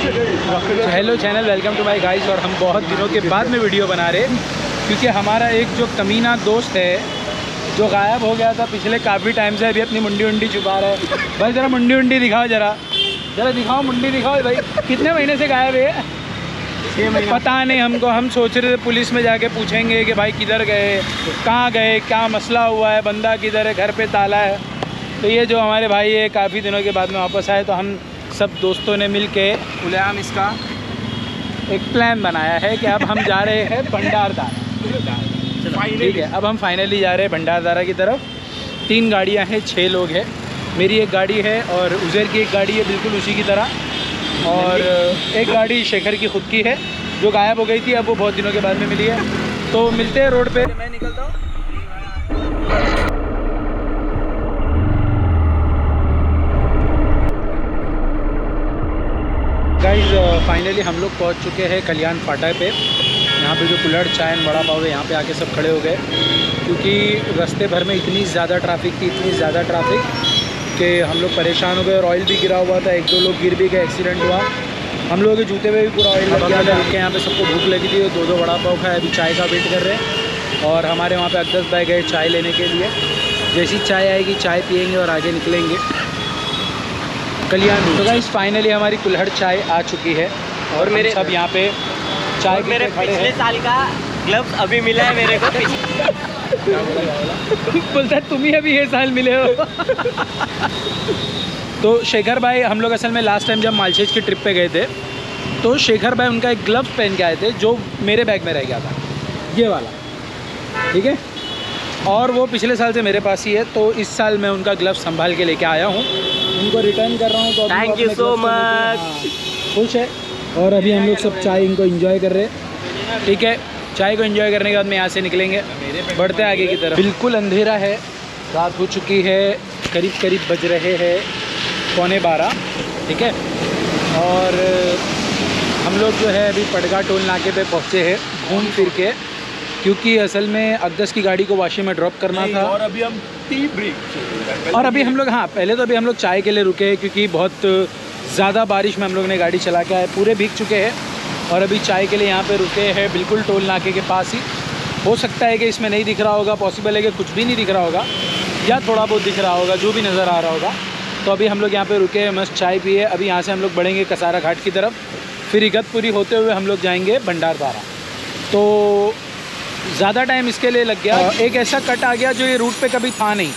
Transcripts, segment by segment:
Hello channel, welcome to my guys. और हम बहुत दिनों के बाद में वीडियो बना रहे क्योंकि हमारा एक जो कमीना दोस्त है जो गायब हो गया था पिछले काफ़ी टाइम से, अभी अपनी मुंडी उंडी छुपा रहा है। भाई ज़रा मुंडी उंडी दिखाओ, जरा दिखाओ मुंडी दिखाओ भाई। कितने महीने से गायब है? 6 महीने। पता नहीं हमको, हम सोच रहे थे पुलिस में जाके पूछेंगे कि भाई किधर गए, कहाँ गए, क्या मसला हुआ है, बंदा किधर है, घर पे ताला है। तो ये जो हमारे भाई है काफ़ी दिनों के बाद में वापस आए, तो हम सब दोस्तों ने मिल के खुलेआम इसका एक प्लान बनाया है कि अब हम जा रहे हैं भंडारदारा। ठीक है, अब हम फाइनली जा रहे हैं भंडारदारा की तरफ। 3 गाड़ियाँ हैं, 6 लोग हैं। मेरी एक गाड़ी है और उज़ैर की एक गाड़ी है बिल्कुल उसी की तरह, और एक गाड़ी शेखर की ख़ुद की है जो गायब हो गई थी, अब वो बहुत दिनों के बाद में मिली है। तो मिलते हैं रोड पे। मैं निकलता हूँ। गाइस फाइनली हम लोग पहुंच चुके हैं कल्याण फाटा पे। यहाँ पे जो कुल्हड़ चाय एंड बड़ा पाव है, यहाँ पे आके सब खड़े हो गए क्योंकि रास्ते भर में इतनी ज़्यादा ट्रैफिक थी, इतनी ज़्यादा ट्रैफिक कि हम लोग परेशान हो गए। और ऑयल भी गिरा हुआ था, 1-2 लोग गिर भी गए, एक्सीडेंट हुआ। हम लोगों के जूते पे भी पूरा ऑयल लग गया था। यहाँ पे सबको भूख लगी थी, 2-2 बड़ा पाव खाए, अभी चाय का वेट कर रहे हैं। और हमारे वहाँ पे अकदस भाई गए चाय लेने के लिए। जैसी चाय आएगी चाय पियेंगे और आगे निकलेंगे कल्याण। तो गाइस फाइनली हमारी कुल्हड़ चाय आ चुकी है और मेरे सब यहाँ पे चाय मेरे पिछले साल का ग्लव्स अभी मिला है मेरे को। बोलता है तुम ही अभी ये साल मिले हो। तो शेखर भाई, हम लोग असल में लास्ट टाइम जब मालशेज की ट्रिप पे गए थे तो शेखर भाई उनका एक ग्लव्स पहन के आए थे जो मेरे बैग में रह गया था, ये वाला। ठीक है, और वो पिछले साल से मेरे पास ही है। तो इस साल मैं उनका ग्लव्स संभाल के लेके आया हूँ, उनको रिटर्न कर रहा हूँ। तो थैंक यू सो मच। खुश है। और अभी हम लोग सब चाय इनको एंजॉय कर रहे हैं। ठीक है, चाय को एंजॉय करने के बाद में यहाँ से निकलेंगे, बढ़ते आगे की तरफ। बिल्कुल अंधेरा है, रात हो चुकी है, करीब बज रहे हैं 11:15। ठीक है, और हम लोग जो है अभी पड़गा टोल नाके पे पहुँचे हैं घूम फिर के, क्योंकि असल में अकदस की गाड़ी को वाशी में ड्रॉप करना था। और अभी हम टी ब्रेक, और अभी हम लोग, हाँ पहले तो अभी हम लोग चाय के लिए रुके हैं क्योंकि बहुत ज़्यादा बारिश में हम लोग ने गाड़ी चला के आए, पूरे भीग चुके हैं। और अभी चाय के लिए यहाँ पे रुके हैं बिल्कुल टोल नाके के पास ही। हो सकता है कि इसमें नहीं दिख रहा होगा, पॉसिबल है कि कुछ भी नहीं दिख रहा होगा या थोड़ा बहुत दिख रहा होगा, जो भी नज़र आ रहा होगा। तो अभी हम लोग यहाँ पे रुके हैं, मस्त चाय पिए। अभी यहाँ से हम लोग बढ़ेंगे कसारा घाट की तरफ, फिर इगतपुरी होते हुए हम लोग जाएंगे भंडारदारा। तो ज़्यादा टाइम इसके लिए लग गया। एक ऐसा कट आ गया जो ये रूट पे कभी था नहीं,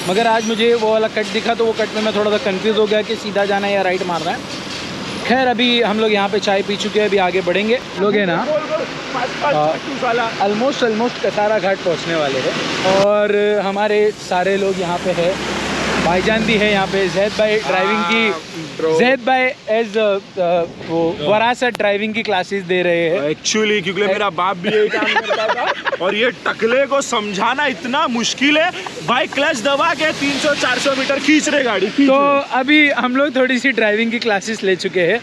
मगर आज मुझे वो वाला कट दिखा तो वो कट में मैं थोड़ा सा कंफ्यूज हो गया कि सीधा जाना है या राइट मारना है। खैर अभी हम लोग यहाँ पे चाय पी चुके हैं, अभी आगे बढ़ेंगे। लोग हैं ना ऑलमोस्ट कसारा घाट पहुँचने वाले हैं। और हमारे सारे लोग यहाँ पे है, भाईजान भी है यहाँ पे। जैद भाई ड्राइविंग की, जैद भाई एज वो वरासत ड्राइविंग की क्लासेस दे रहे हैं एक्चुअली, क्योंकि मेरा बाप भी यही काम करता था और ये टकले को समझाना इतना मुश्किल है। भाई क्लच दबा के 300-400 मीटर खींच रहे गाड़ी। तो अभी हम लोग थोड़ी सी ड्राइविंग की क्लासेस ले चुके हैं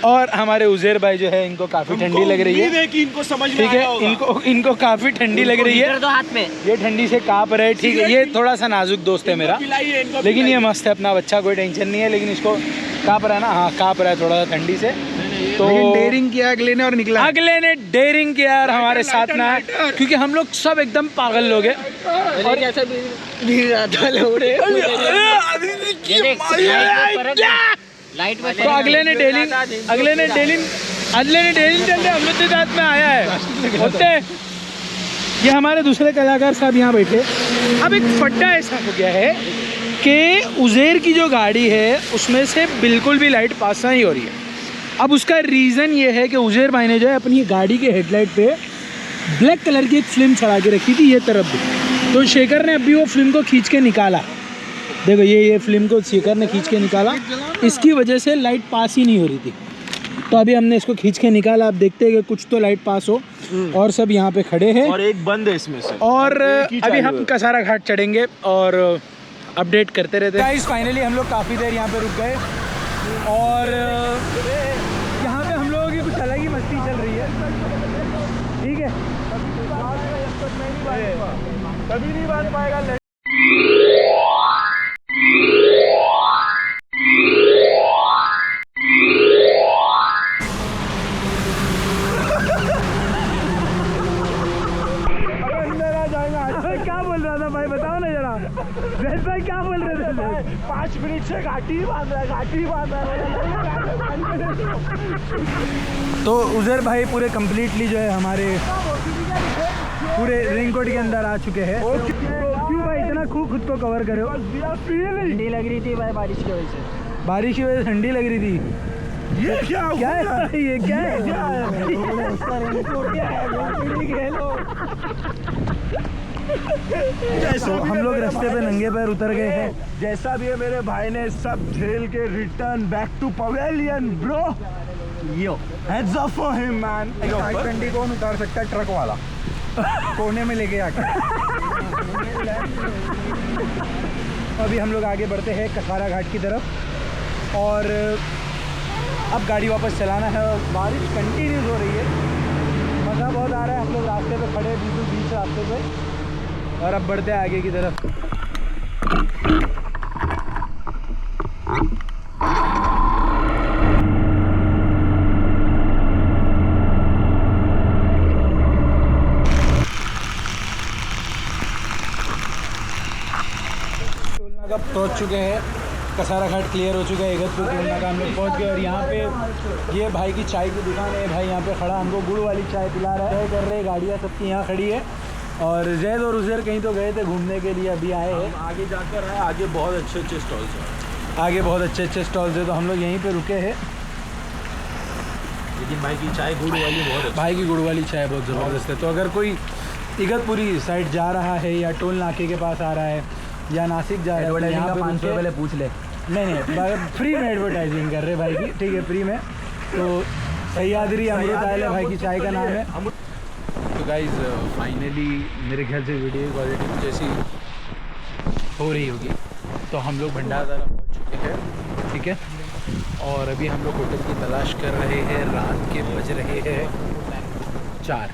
और हमारे उज़ैर भाई जो है इनको काफ़ी ठंडी लग रही है कि इनको समझ में ठीक है, आया होगा। इनको काफ़ी ठंडी लग रही है, तो हाथ में ये ठंडी से काँप रहे। ठीक है, ये थोड़ा सा नाजुक दोस्त है मेरा, लेकिन ये मस्त है, अपना बच्चा, कोई टेंशन नहीं है। लेकिन इसको काँप रहा है ना, हाँ काँप रहा है थोड़ा सा ठंडी से। तो डेयरिंग किया अगले ने और निकला, अगले ने डेयरिंग किया और हमारे साथ में आया, क्योंकि हम लोग सब एकदम पागल लोग हैं। और कैसे भी लाइट में तो अगले ने डेलिंग चल रहे, हम लोग के साथ में आया है होते। ये हमारे दूसरे कलाकार साहब यहाँ बैठे। अब एक फड्डा ऐसा हो गया है कि उज़ैर की जो गाड़ी है उसमें से बिल्कुल भी लाइट पास नहीं हो रही है। अब उसका रीज़न ये है कि उज़ैर भाई ने जो है अपनी गाड़ी के हेडलाइट पे ब्लैक कलर की एक फिल्म चढ़ा के रखी थी, ये तरफ भी। तो शेखर ने अभी वो फिल्म को खींच के निकाला, देखो ये फिल्म को शेखर ने खींच के निकाला, इसकी वजह से लाइट पास ही नहीं हो रही थी। तो अभी हमने इसको खींच के निकाला, अब देखते हैं कि कुछ तो लाइट पास हो। और सब यहाँ पे खड़े हैं और एक बंद है इसमें से। और अभी हम कसारा घाट चढ़ेंगे और अपडेट करते रहते हैं। गाइस फाइनली हम लोग काफ़ी देर यहाँ पे रुक गए और यहाँ पे हम लोगों की कुछ अलग ही मस्ती चल रही है। ठीक है, कभी नहीं बांध पाएगा। 5 मिनट से घाटी बांध रहा है। तो उज़ैर भाई पूरे कम्प्लीटली जो है हमारे पूरे रेनकोट के अंदर आ चुके हैं। क्यों भाई इतना खुद को कवर करे हो? ठंडी लग रही थी भाई बारिश की वजह से। बारिश की वजह से ठंडी लग रही थी। ये क्या क्या है भाई, ये क्या है? तो हम लोग रास्ते पे नंगे पैर उतर गए हैं। जैसा भी है मेरे भाई ने सब झेल के return back to pavilion bro. Yo heads up for him man. ठंडी कौन उतार सकता है? ट्रक वाला कोने में लेके आके। अभी हम लोग आगे बढ़ते हैं कसारा घाट की तरफ, और अब गाड़ी वापस चलाना है। और बारिश कंटिन्यूस हो रही है, मज़ा बहुत आ रहा है। हम लोग रास्ते पे खड़े हैं, बिल्कुल बीच रास्ते पे, और अब बढ़ते हैं आगे की तरफ। पहुंच चुके हैं, कसारा घाट क्लियर हो चुका है, इगतपुर टोलना का हम लोग पहुँच गए। और यहाँ पे ये भाई की चाय की दुकान है। भाई यहाँ पे खड़ा हमको गुड़ वाली चाय पिला रहा है, कर रहे। गाड़ियाँ सबकी यहाँ खड़ी है। और जैद और उज़ैर कहीं तो गए थे घूमने के लिए, अभी आए हैं। आगे जाकर है, आगे बहुत अच्छे स्टॉल्स हैं। आगे बहुत अच्छे स्टॉल्स है, तो हम लोग यहीं पे रुके हैं। लेकिन भाई की चाय गुड़ वाली बहुत अच्छी। भाई की गुड़ वाली चाय बहुत ज़बरदस्त है। तो अगर कोई इगतपुरी साइड जा रहा है, या टोल नाके के पास आ रहा है, या नासिक जा रहा है, तो यहाँ पे 500 पहले पूछ ले। नहीं फ्री में एडवर्टाइजिंग कर रहे भाई की, ठीक है, फ्री में। तो सह्याद्री अमृत आयल भाई की चाय का नाम है। तो गाइज़ फाइनली मेरे ख्याल से वीडियो की क्वालिटी कुछ ऐसी हो रही होगी। तो हम लोग भंडारदरा पहुँच चुके हैं, ठीक है। और अभी हम लोग होटल की तलाश कर रहे हैं। रात के बज रहे हैं 4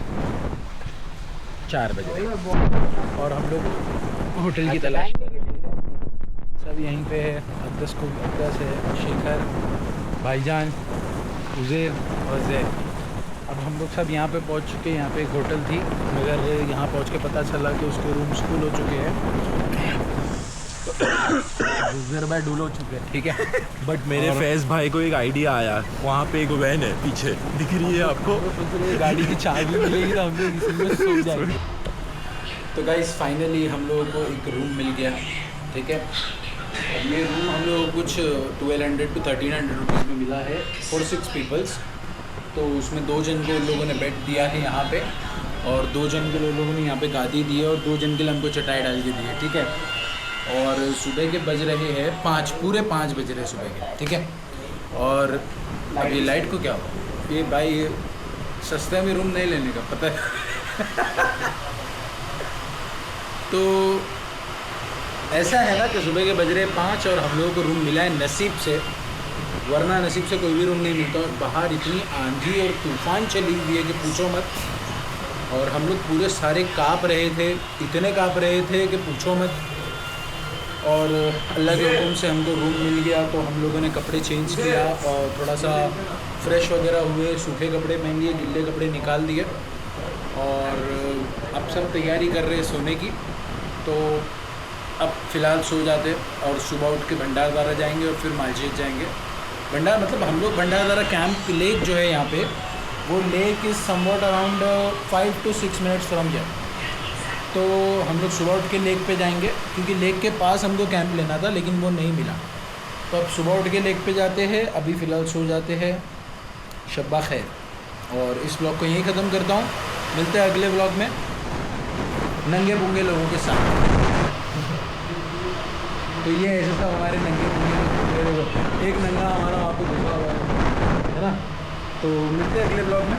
बज रहे हैं, और हम लोग होटल की तलाश कर रहे हैं। सब यहीं पे है। अब्दस है, शेखर, भाईजान, उज़ैर और जैद। अब हम लोग सब यहाँ पे पहुँच चुके हैं। यहाँ पे एक होटल थी, मगर यहाँ पहुँच के पता चला कि उसके रूम्स फुल हो चुके हैं। उज़ैर भाई डूल हो चुके हैं, ठीक है। बट मेरे फैज़ भाई को एक आइडिया आया। वहाँ पे एक वैन है पीछे, दिख रही है आपको? गाड़ी की चाबी मिलेगी तो हम लोग इसी में सो जाएंगे। तो गाइस फाइनली हम लोगों को एक रूम मिल गया, ठीक है। अब ये रूम हम लोग कुछ 1200 to 1300 रुपीज़ में मिला है फॉर 6 पीपल्स। तो उसमें 2 जन को उन लोगों ने बेड दिया है यहाँ पे, और 2 जन के लोगों ने यहाँ पे गादी दी है, और 2 जन के लिए हमको चटाई डाल के दी है, ठीक है। और सुबह के बज रहे हैं 5, पूरे 5 बज रहे हैं सुबह के, ठीक है। और अब ये लाइट को क्या हुआ? ये भाई सस्ते में रूम नहीं लेने का, पता है। तो ऐसा है ना कि सुबह के बज रहे 5 और हम लोगों को रूम मिला है नसीब से, वरना नसीब से कोई भी रूम नहीं मिलता। और बाहर इतनी आंधी और तूफान चली हुई है कि पूछो मत। और हम लोग पूरे सारे काँप रहे थे, इतने काँप रहे थे कि पूछो मत। और अल्लाह के हुक्म से हमको रूम मिल गया, तो हम लोगों ने कपड़े चेंज किया और थोड़ा सा फ्रेश वगैरह हुए, सूखे कपड़े पहन लिए, गिल्ले कपड़े निकाल दिए, और अब सब तैयारी कर रहे हैं सोने की। तो अब फ़िलहाल सो जाते, और सुबह उठ के भंडारदरा जाएंगे और फिर मालशेज जाएंगे। मतलब हम लोग भंडारदरा कैंप लेक जो है यहाँ पे, वो lake is somewhat around 5 to 6 minutes from here. तो हम लोग सुबह उठ के लेक पे जाएंगे, क्योंकि लेक के पास हमको कैंप लेना था, लेकिन वो नहीं मिला। तो अब सुबह उठ के लेक पे जाते हैं। अभी फ़िलहाल सो जाते हैं। शब्बा खैर। और इस ब्लॉग को यहीं ख़त्म करता हूँ। मिलते हैं अगले ब्लॉग में नंगे पुंगे लोगों के साथ। तो ये ऐसे सब हमारे नंगे पुंगे लोग, एक नंगा हमारा वहाँ पे घुसा हुआ है ना। तो मिलते हैं अगले ब्लॉग में।